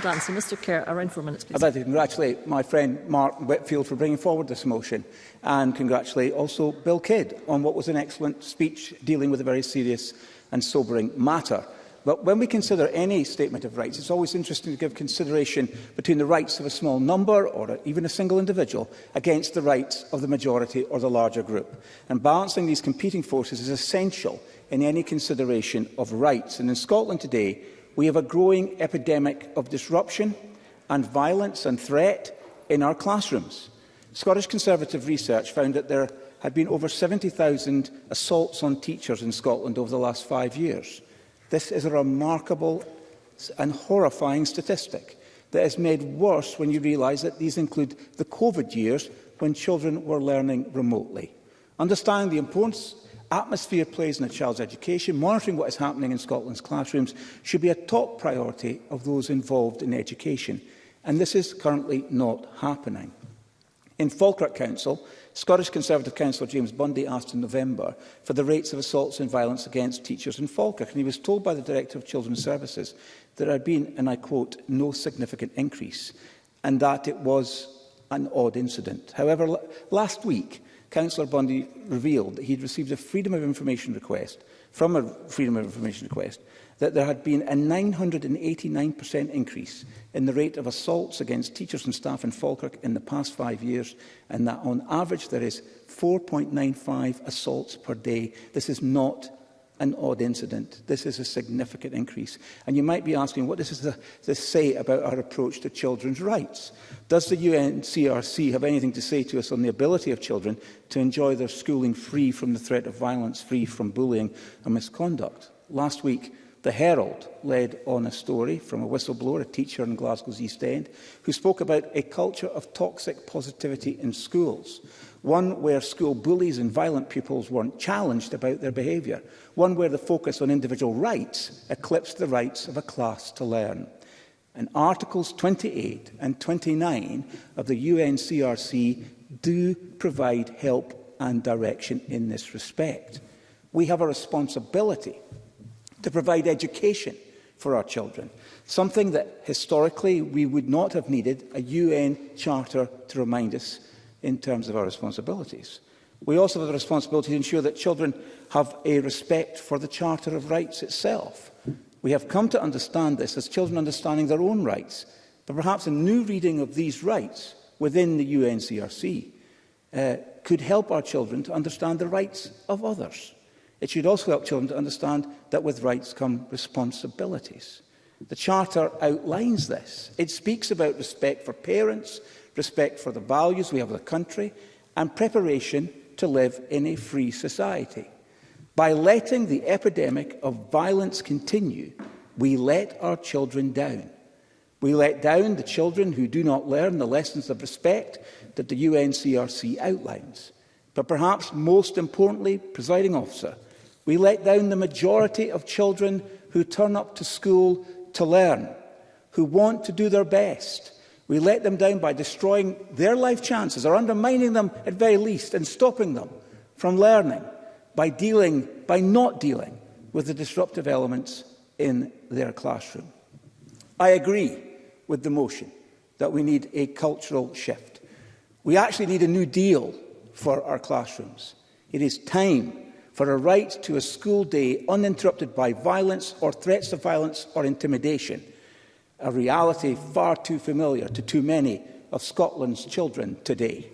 Donald Ansell. Mr Kerr, around 4 minutes, please. I'd like to congratulate my friend Mark Whitfield for bringing forward this motion, and congratulate also Bill Kidd on what was an excellent speech dealing with a very serious and sobering matter. But when we consider any statement of rights, it's always interesting to give consideration between the rights of a small number or even a single individual against the rights of the majority or the larger group. And balancing these competing forces is essential in any consideration of rights. And in Scotland today, we have a growing epidemic of disruption and violence and threat in our classrooms. Scottish Conservative research found that there had been over 70,000 assaults on teachers in Scotland over the last 5 years. This is a remarkable and horrifying statistic that is made worse when you realise that these include the COVID years when children were learning remotely. Understanding the importance atmosphere plays in a child's education, monitoring what is happening in Scotland's classrooms should be a top priority of those involved in education, and this is currently not happening. In Falkirk Council, Scottish Conservative councillor James Bundy asked in November for the rates of assaults and violence against teachers in Falkirk, and he was told by the Director of Children's Services that there had been, and I quote, no significant increase, and that it was an odd incident. However, last week, Councillor Bundy revealed that he had received a Freedom of Information request that there had been a 989% increase in the rate of assaults against teachers and staff in Falkirk in the past 5 years, and that on average there is 4.95 assaults per day. This is not an odd incident. This is a significant increase. And you might be asking, what does this say about our approach to children's rights? Does the UNCRC have anything to say to us on the ability of children to enjoy their schooling free from the threat of violence, free from bullying and misconduct? Last week, The Herald led on a story from a whistleblower, a teacher in Glasgow's East End, who spoke about a culture of toxic positivity in schools, one where school bullies and violent pupils weren't challenged about their behaviour, one where the focus on individual rights eclipsed the rights of a class to learn. And Articles 28 and 29 of the UNCRC do provide help and direction in this respect. We have a responsibility to provide education for our children, something that historically we would not have needed a UN Charter to remind us in terms of our responsibilities. We also have the responsibility to ensure that children have a respect for the Charter of Rights itself. We have come to understand this as children understanding their own rights, but perhaps a new reading of these rights within the UNCRC could help our children to understand the rights of others. It should also help children to understand that with rights come responsibilities. The Charter outlines this. It speaks about respect for parents, respect for the values we have of the country, and preparation to live in a free society. By letting the epidemic of violence continue, we let our children down. We let down the children who do not learn the lessons of respect that the UNCRC outlines. But perhaps most importantly, Presiding Officer, we let down the majority of children who turn up to school to learn, who want to do their best. We let them down by destroying their life chances or undermining them at very least and stopping them from learning by not dealing with the disruptive elements in their classroom. I agree with the motion that we need a cultural shift. We actually need a new deal for our classrooms. It is time for a right to a school day uninterrupted by violence or threats of violence or intimidation, a reality far too familiar to too many of Scotland's children today.